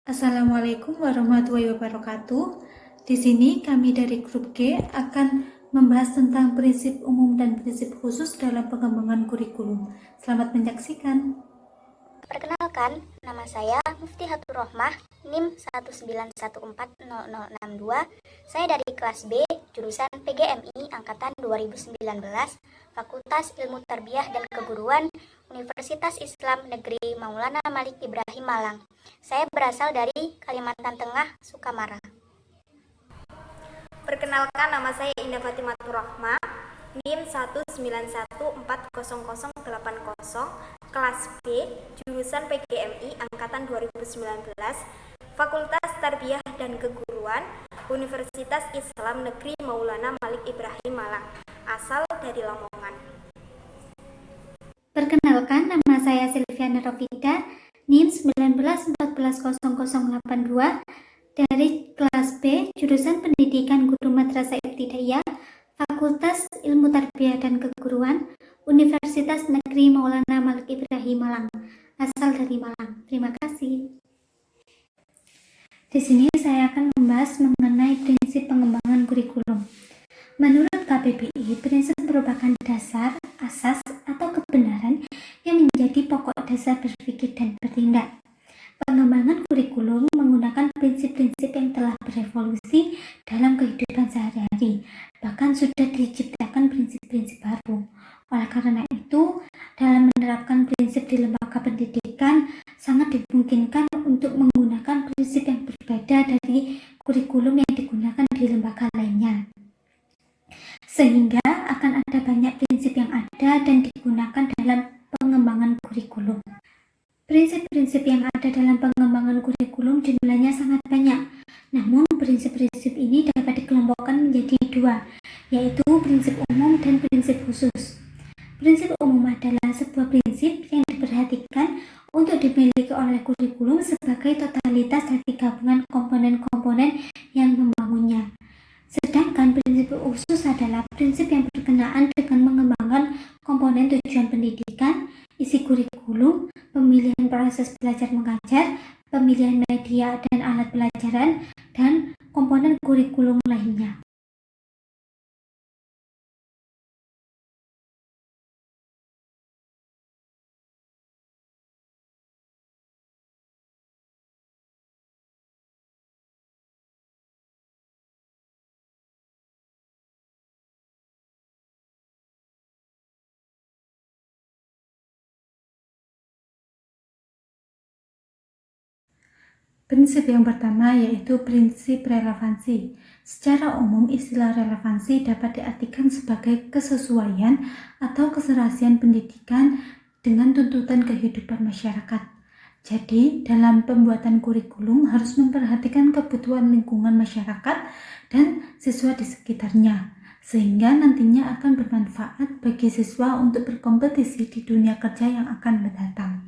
Assalamualaikum warahmatullahi wabarakatuh. Di sini kami dari grup G akan membahas tentang prinsip umum dan prinsip khusus dalam pengembangan kurikulum. Selamat menyaksikan. Perkenalkan, nama saya Mufti Hatur Rohmah, NIM 1914062. Saya dari kelas B, jurusan PGMI Angkatan 2019, Fakultas Ilmu Tarbiyah dan Keguruan, Universitas Islam Negeri Maulana Malik Ibrahim Malang. Saya berasal dari Kalimantan Tengah, Sukamara. Perkenalkan, nama saya Indah Fatimatur Rahma, NIM 1914080, kelas B, jurusan PGMI Angkatan 2019, Fakultas Tarbiyah dan Keguruan, Universitas Islam Negeri Maulana Malik Ibrahim Malang, asal dari Lamongan. Perkenalkan, nama saya Silviana Rofida, NIM 1914082 dari kelas B, jurusan Pendidikan Guru Madrasah Ibtidaiyah, Fakultas Ilmu Tarbiyah dan Keguruan, Universitas Negeri Maulana Malik Ibrahim Malang, asal dari Malang. Terima kasih. Di sini saya akan membahas mengenai prinsip pengembangan kurikulum. Menurut KBBI, prinsip merupakan dasar, asas, atau kebenaran yang menjadi pokok dasar berpikir dan bertindak. Pengembangan kurikulum menggunakan prinsip-prinsip yang telah berevolusi dalam kehidupan sehari-hari, bahkan sudah diciptakan prinsip-prinsip baru. Oleh karena itu, dalam menerapkan prinsip di lembaga pendidikan, sangat dimungkinkan untuk menggunakan prinsip yang berbeda dari kurikulum yang digunakan di lembaga lainnya. Sehingga akan ada banyak prinsip yang ada dan digunakan dalam pengembangan kurikulum. Prinsip-prinsip yang ada dalam pengembangan kurikulum jumlahnya sangat banyak. Namun, prinsip-prinsip ini dapat dikelompokkan menjadi dua, yaitu prinsip umum dan prinsip khusus. Prinsip umum adalah sebuah prinsip yang diperhatikan untuk dimiliki oleh kurikulum sebagai totalitas dari gabungan komponen-komponen yang membangunnya. Sedangkan prinsip khusus adalah prinsip yang berkenaan dengan mengembangkan komponen tujuan pendidikan, isi kurikulum, pemilihan proses belajar mengajar, pemilihan media dan alat pelajaran, dan komponen kurikulum lainnya. Prinsip yang pertama yaitu prinsip relevansi. Secara umum, istilah relevansi dapat diartikan sebagai kesesuaian atau keserasian pendidikan dengan tuntutan kehidupan masyarakat. Jadi, dalam pembuatan kurikulum harus memperhatikan kebutuhan lingkungan masyarakat dan siswa di sekitarnya, sehingga nantinya akan bermanfaat bagi siswa untuk berkompetisi di dunia kerja yang akan mendatang.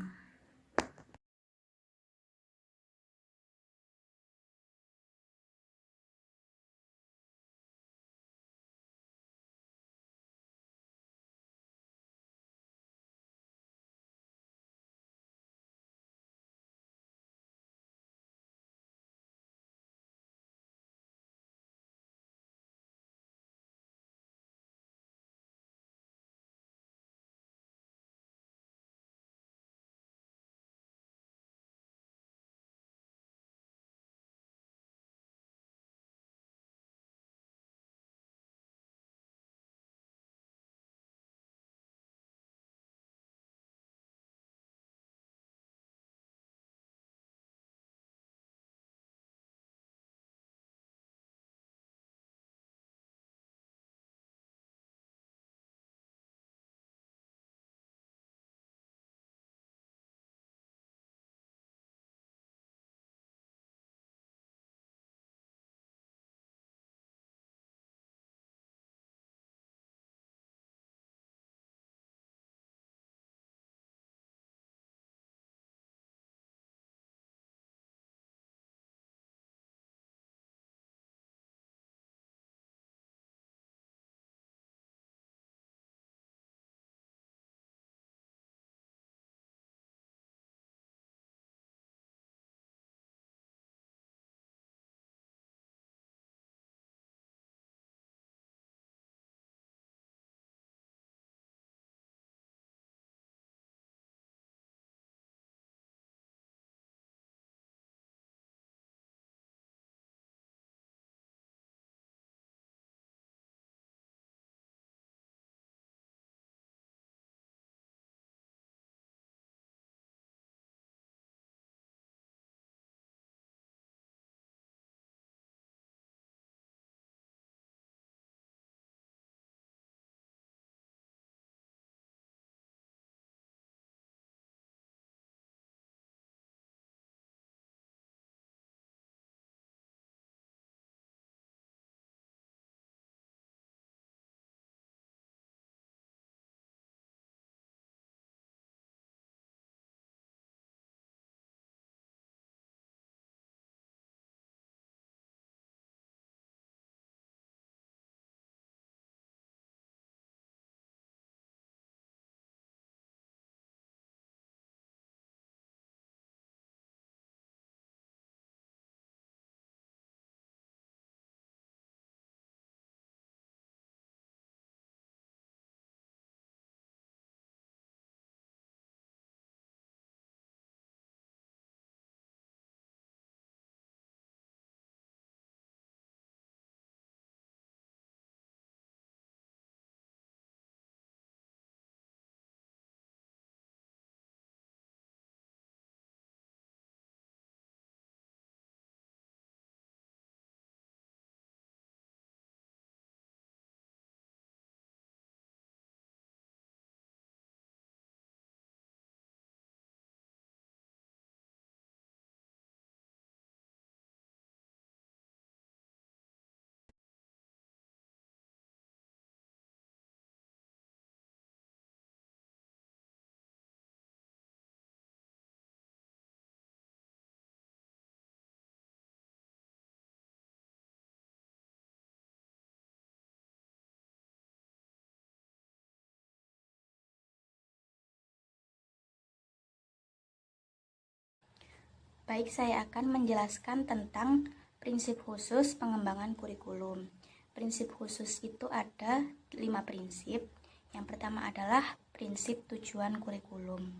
Baik, saya akan menjelaskan tentang prinsip khusus pengembangan kurikulum. Prinsip khusus itu ada 5 prinsip. Yang pertama adalah prinsip tujuan kurikulum.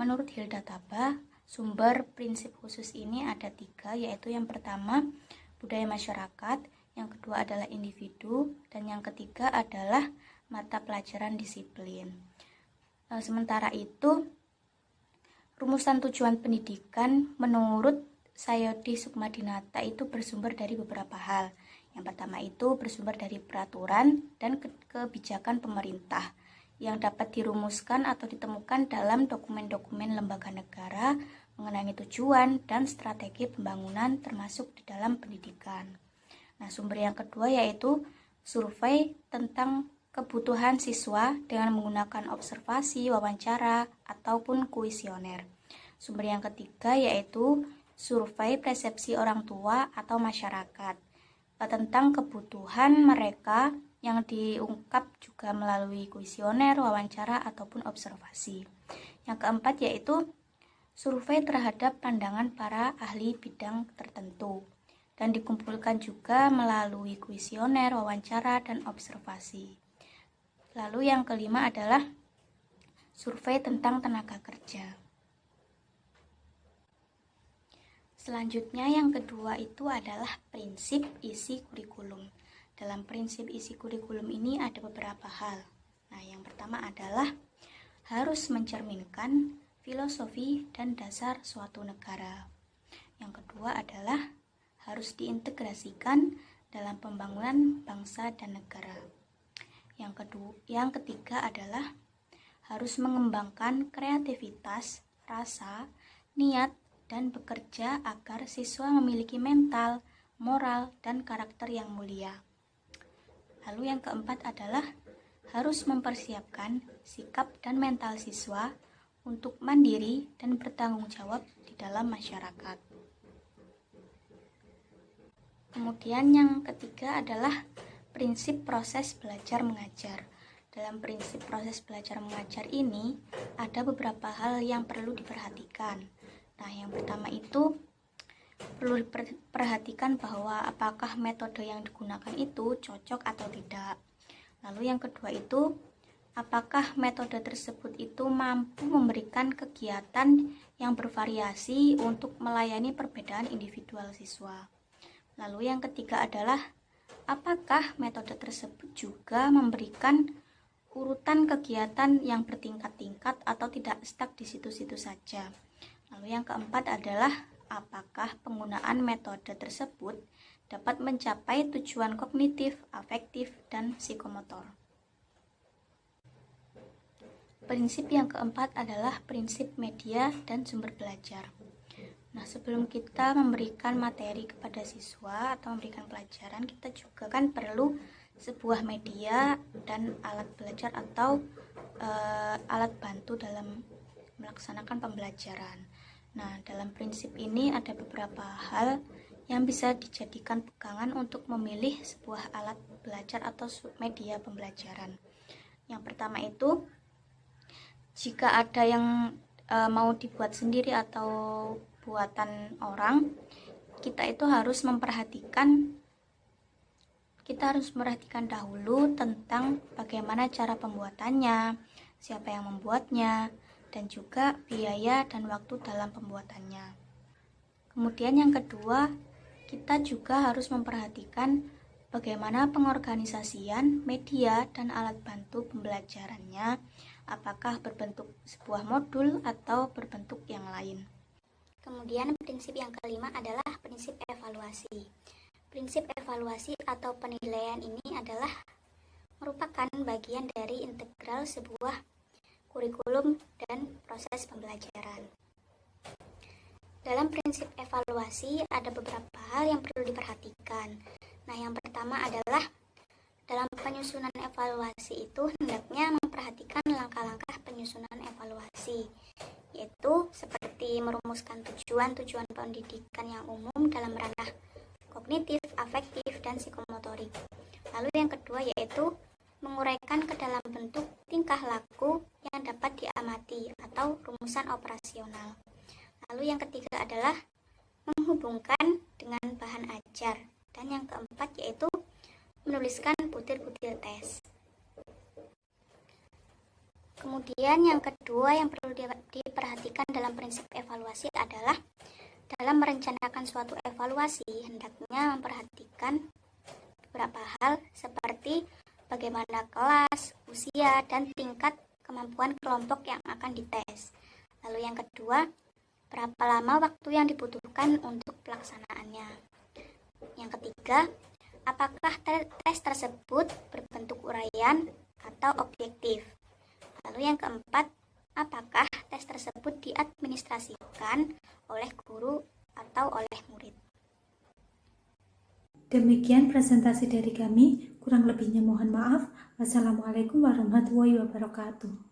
Menurut Hilda Tabah, sumber prinsip khusus ini ada 3, yaitu yang pertama budaya masyarakat, yang kedua adalah individu, dan yang ketiga adalah mata pelajaran disiplin. Sementara itu, rumusan tujuan pendidikan menurut Sayodi Sukmadinata itu bersumber dari beberapa hal. Yang pertama itu bersumber dari peraturan dan kebijakan pemerintah yang dapat dirumuskan atau ditemukan dalam dokumen-dokumen lembaga negara mengenai tujuan dan strategi pembangunan termasuk di dalam pendidikan. Nah, sumber yang kedua yaitu survei tentang kebutuhan siswa dengan menggunakan observasi, wawancara, ataupun kuesioner. Sumber yang ketiga yaitu survei persepsi orang tua atau masyarakat tentang kebutuhan mereka yang diungkap juga melalui kuesioner, wawancara, ataupun observasi. Yang keempat yaitu survei terhadap pandangan para ahli bidang tertentu dan dikumpulkan juga melalui kuesioner, wawancara, dan observasi. Lalu yang kelima adalah survei tentang tenaga kerja. Selanjutnya yang kedua itu adalah prinsip isi kurikulum. Dalam prinsip isi kurikulum ini ada beberapa hal. Nah, yang pertama adalah harus mencerminkan filosofi dan dasar suatu negara. Yang kedua adalah harus diintegrasikan dalam pembangunan bangsa dan negara. Yang ketiga adalah harus mengembangkan kreativitas, rasa, niat, dan bekerja agar siswa memiliki mental, moral, dan karakter yang mulia. Lalu yang keempat adalah harus mempersiapkan sikap dan mental siswa untuk mandiri dan bertanggung jawab di dalam masyarakat. Kemudian yang ketiga adalah prinsip proses belajar mengajar. Dalam prinsip proses belajar mengajar ini ada beberapa hal yang perlu diperhatikan. Nah, yang pertama itu perlu diperhatikan bahwa apakah metode yang digunakan itu cocok atau tidak. Lalu yang kedua itu apakah metode tersebut itu mampu memberikan kegiatan yang bervariasi untuk melayani perbedaan individual siswa. Lalu yang ketiga adalah apakah metode tersebut juga memberikan urutan kegiatan yang bertingkat-tingkat atau tidak stuck di situ-situ saja. Lalu yang keempat adalah apakah penggunaan metode tersebut dapat mencapai tujuan kognitif, afektif, dan psikomotor. Prinsip yang keempat adalah prinsip media dan sumber belajar. Nah, sebelum kita memberikan materi kepada siswa atau memberikan pelajaran, kita juga kan perlu sebuah media dan alat belajar atau alat bantu dalam melaksanakan pembelajaran. Nah, dalam prinsip ini ada beberapa hal yang bisa dijadikan pegangan untuk memilih sebuah alat belajar atau media pembelajaran. Yang pertama itu, jika ada yang mau dibuat sendiri atau buatan orang, kita harus memperhatikan dahulu tentang bagaimana cara pembuatannya, siapa yang membuatnya, dan juga biaya dan waktu dalam pembuatannya. Kemudian yang kedua, kita juga harus memperhatikan bagaimana pengorganisasian media dan alat bantu pembelajarannya, apakah berbentuk sebuah modul atau berbentuk yang lain. Kemudian prinsip yang kelima adalah prinsip evaluasi. Prinsip evaluasi atau penilaian ini adalah merupakan bagian dari integral sebuah kurikulum dan proses pembelajaran. Dalam prinsip evaluasi ada beberapa hal yang perlu diperhatikan. Nah, yang pertama adalah dalam penyusunan evaluasi itu hendaknya memperhatikan langkah-langkah penyusunan evaluasi, yaitu seperti merumuskan tujuan pendidikan yang umum dalam ranah kognitif, afektif, dan psikomotorik. Lalu yang kedua yaitu menguraikan ke dalam bentuk tingkah laku yang dapat diamati atau rumusan operasional. Lalu yang ketiga adalah menghubungkan dengan bahan ajar. Dan yang keempat yaitu menuliskan butir-butir tes. Kemudian yang kedua yang perlu diperhatikan dalam prinsip evaluasi adalah dalam merencanakan suatu evaluasi hendaknya memperhatikan beberapa hal seperti bagaimana kelas, usia, dan tingkat kemampuan kelompok yang akan dites. Lalu yang kedua, berapa lama waktu yang dibutuhkan untuk pelaksanaannya. Yang ketiga, apakah tes tersebut berbentuk uraian atau objektif. Lalu yang keempat, apakah tes tersebut diadministrasikan oleh guru atau oleh murid. Demikian presentasi dari kami, kurang lebihnya mohon maaf. Wassalamualaikum warahmatullahi wabarakatuh.